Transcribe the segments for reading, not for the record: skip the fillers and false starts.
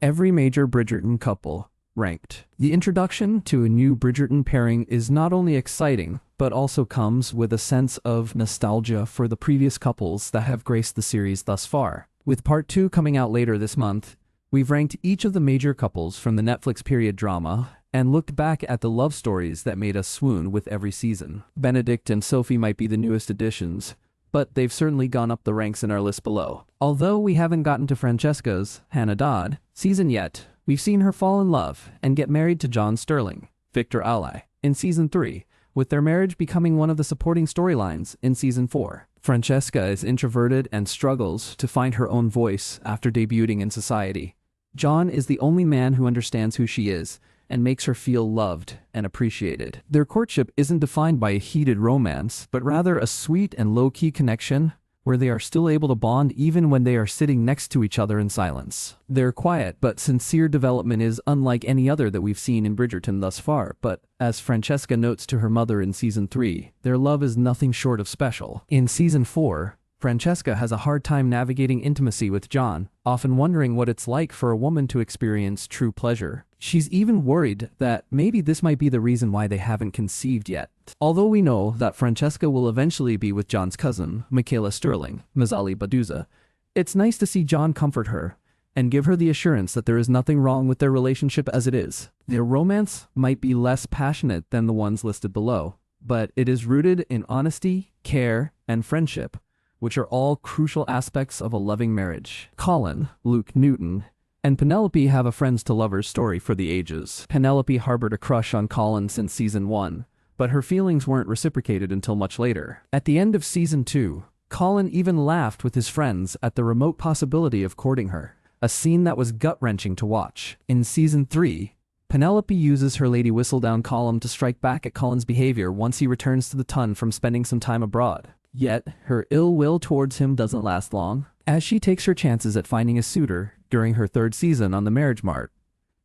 Every major Bridgerton couple ranked. The introduction to a new Bridgerton pairing is not only exciting, but also comes with a sense of nostalgia for the previous couples that have graced the series thus far. With part 2 coming out later this month, we've ranked each of the major couples from the Netflix period drama and looked back at the love stories that made us swoon with every season. Benedict and Sophie might be the newest additions, but they've certainly gone up the ranks in our list below. Although we haven't gotten to Francesca's, Hannah Dodd, season yet, we've seen her fall in love and get married to John Sterling, Victor Ally, in season 3, with their marriage becoming one of the supporting storylines in season 4. Francesca is introverted and struggles to find her own voice after debuting in society. John is the only man who understands who she is and makes her feel loved and appreciated. Their courtship isn't defined by a heated romance, but rather a sweet and low-key connection where they are still able to bond even when they are sitting next to each other in silence. Their quiet but sincere development is unlike any other that we've seen in Bridgerton thus far, but as Francesca notes to her mother in season 3, their love is nothing short of special. In season 4, Francesca has a hard time navigating intimacy with John, often wondering what it's like for a woman to experience true pleasure. She's even worried that maybe this might be the reason why they haven't conceived yet. Although we know that Francesca will eventually be with John's cousin, Michaela Sterling, Mazzali Baduza, it's nice to see John comfort her and give her the assurance that there is nothing wrong with their relationship as it is. Their romance might be less passionate than the ones listed below, but it is rooted in honesty, care, and friendship, which are all crucial aspects of a loving marriage. Colin, Luke Newton, and Penelope have a friends-to-lovers story for the ages. Penelope harbored a crush on Colin since season 1, but her feelings weren't reciprocated until much later. At the end of season 2, Colin even laughed with his friends at the remote possibility of courting her, a scene that was gut-wrenching to watch. In season 3, Penelope uses her Lady Whistledown column to strike back at Colin's behavior once he returns to the Tun from spending some time abroad. Yet, her ill will towards him doesn't last long, as she takes her chances at finding a suitor during her 3rd season on the Marriage Mart.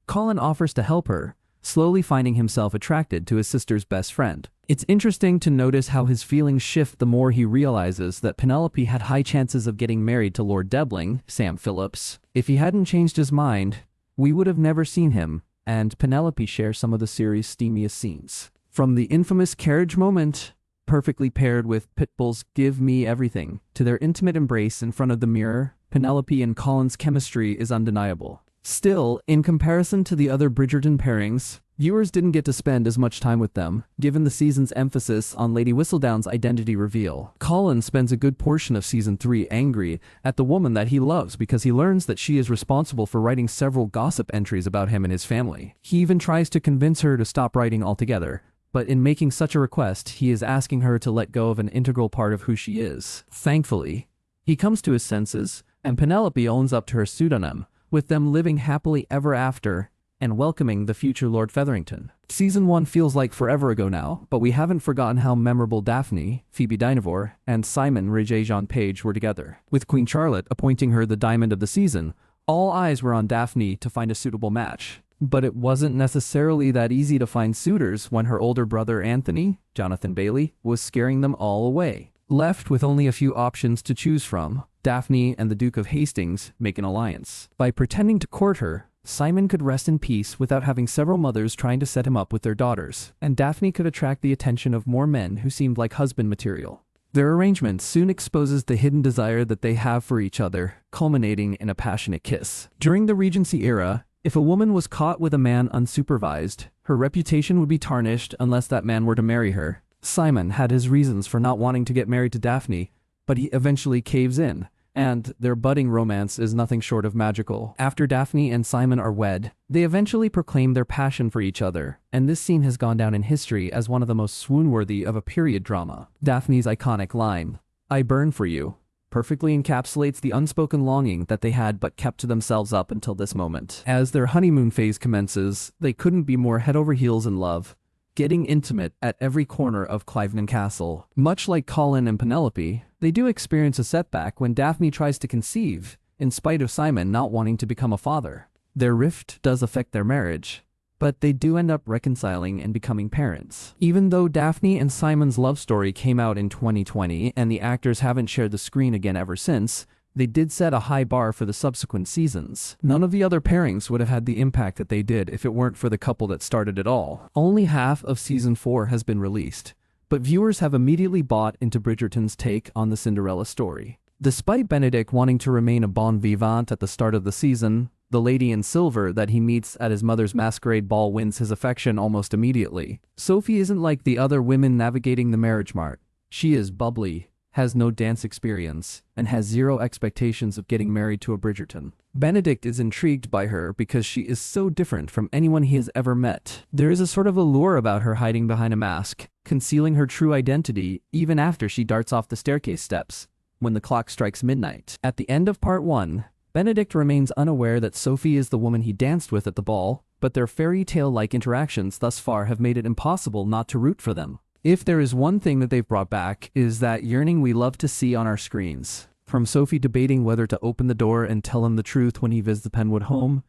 Colin offers to help her, slowly finding himself attracted to his sister's best friend. It's interesting to notice how his feelings shift the more he realizes that Penelope had high chances of getting married to Lord Debling, Sam Phillips. If he hadn't changed his mind, we would have never seen him, and Penelope shares some of the series' steamiest scenes. From the infamous carriage moment, perfectly paired with Pitbull's Give Me Everything, to their intimate embrace in front of the mirror, Penelope and Colin's chemistry is undeniable. Still, in comparison to the other Bridgerton pairings, viewers didn't get to spend as much time with them, given the season's emphasis on Lady Whistledown's identity reveal. Colin spends a good portion of season 3 angry at the woman that he loves because he learns that she is responsible for writing several gossip entries about him and his family. He even tries to convince her to stop writing altogether, but in making such a request, he is asking her to let go of an integral part of who she is. Thankfully, he comes to his senses, and Penelope owns up to her pseudonym, with them living happily ever after and welcoming the future Lord Featherington. Season 1 feels like forever ago now, but we haven't forgotten how memorable Daphne, Phoebe Dynevor, and Simon Regé-Jean Page were together. With Queen Charlotte appointing her the Diamond of the Season, all eyes were on Daphne to find a suitable match. But it wasn't necessarily that easy to find suitors when her older brother Anthony, Jonathan Bailey, was scaring them all away. Left with only a few options to choose from, Daphne and the Duke of Hastings make an alliance. By pretending to court her, Simon could rest in peace without having several mothers trying to set him up with their daughters, and Daphne could attract the attention of more men who seemed like husband material. Their arrangement soon exposes the hidden desire that they have for each other, culminating in a passionate kiss. During the Regency era, if a woman was caught with a man unsupervised, her reputation would be tarnished unless that man were to marry her. Simon had his reasons for not wanting to get married to Daphne, but he eventually caves in, and their budding romance is nothing short of magical. After Daphne and Simon are wed, they eventually proclaim their passion for each other, and this scene has gone down in history as one of the most swoon-worthy of a period drama. Daphne's iconic line, "I burn for you," perfectly encapsulates the unspoken longing that they had but kept to themselves up until this moment. As their honeymoon phase commences, they couldn't be more head over heels in love, getting intimate at every corner of Cliveden Castle. Much like Colin and Penelope, they do experience a setback when Daphne tries to conceive, in spite of Simon not wanting to become a father. Their rift does affect their marriage, but they do end up reconciling and becoming parents. Even though Daphne and Simon's love story came out in 2020 and the actors haven't shared the screen again ever since, they did set a high bar for the subsequent seasons. None of the other pairings would have had the impact that they did if it weren't for the couple that started it all. Only half of season 4 has been released, but viewers have immediately bought into Bridgerton's take on the Cinderella story. Despite Benedict wanting to remain a bon vivant at the start of the season, the lady in silver that he meets at his mother's masquerade ball wins his affection almost immediately. Sophie isn't like the other women navigating the marriage mart. She is bubbly, has no dance experience, and has zero expectations of getting married to a Bridgerton. Benedict is intrigued by her because she is so different from anyone he has ever met. There is a sort of allure about her hiding behind a mask, concealing her true identity even after she darts off the staircase steps when the clock strikes midnight. At the end of part 1, Benedict remains unaware that Sophie is the woman he danced with at the ball, but their fairy tale-like interactions thus far have made it impossible not to root for them. If there is one thing that they've brought back, is that yearning we love to see on our screens. From Sophie debating whether to open the door and tell him the truth when he visits the Penwood home,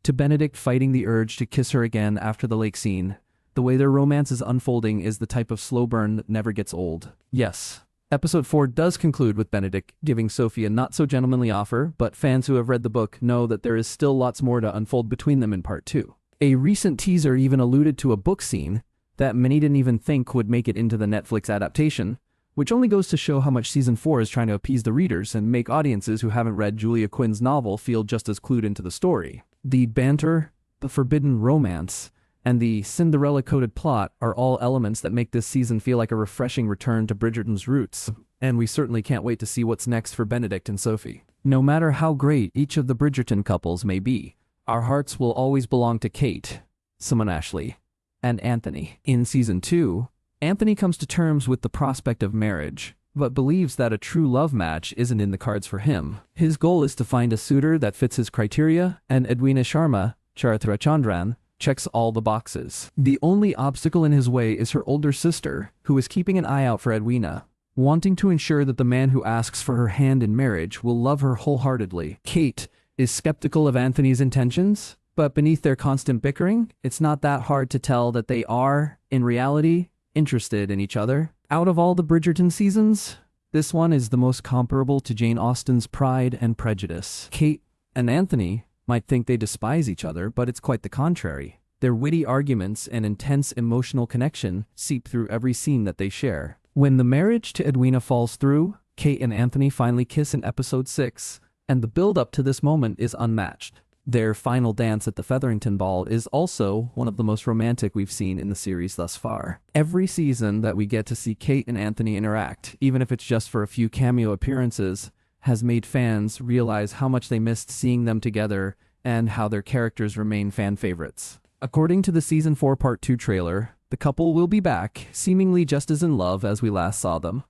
to Benedict fighting the urge to kiss her again after the lake scene, the way their romance is unfolding is the type of slow burn that never gets old. Yes, Episode 4 does conclude with Benedict giving Sophie a not-so-gentlemanly offer, but fans who have read the book know that there is still lots more to unfold between them in Part 2. A recent teaser even alluded to a book scene that many didn't even think would make it into the Netflix adaptation, which only goes to show how much Season 4 is trying to appease the readers and make audiences who haven't read Julia Quinn's novel feel just as clued into the story. The banter, the forbidden romance, and the Cinderella-coded plot are all elements that make this season feel like a refreshing return to Bridgerton's roots, and we certainly can't wait to see what's next for Benedict and Sophie. No matter how great each of the Bridgerton couples may be, our hearts will always belong to Kate, Simone Ashley, and Anthony. In Season 2, Anthony comes to terms with the prospect of marriage, but believes that a true love match isn't in the cards for him. His goal is to find a suitor that fits his criteria, and Edwina Sharma, Charitra Chandran, checks all the boxes. The only obstacle in his way is her older sister, who is keeping an eye out for Edwina, wanting to ensure that the man who asks for her hand in marriage will love her wholeheartedly. Kate is skeptical of Anthony's intentions, but beneath their constant bickering, it's not that hard to tell that they are, in reality, interested in each other. Out of all the Bridgerton seasons, this one is the most comparable to Jane Austen's Pride and Prejudice. Kate and Anthony might think they despise each other, but it's quite the contrary. Their witty arguments and intense emotional connection seep through every scene that they share. When the marriage to Edwina falls through, Kate and Anthony finally kiss in episode 6, and the build-up to this moment is unmatched. Their final dance at the Featherington Ball is also one of the most romantic we've seen in the series thus far. Every season that we get to see Kate and Anthony interact, even if it's just for a few cameo appearances, has made fans realize how much they missed seeing them together and how their characters remain fan favorites. According to the Season 4 Part 2 trailer, the couple will be back, seemingly just as in love as we last saw them.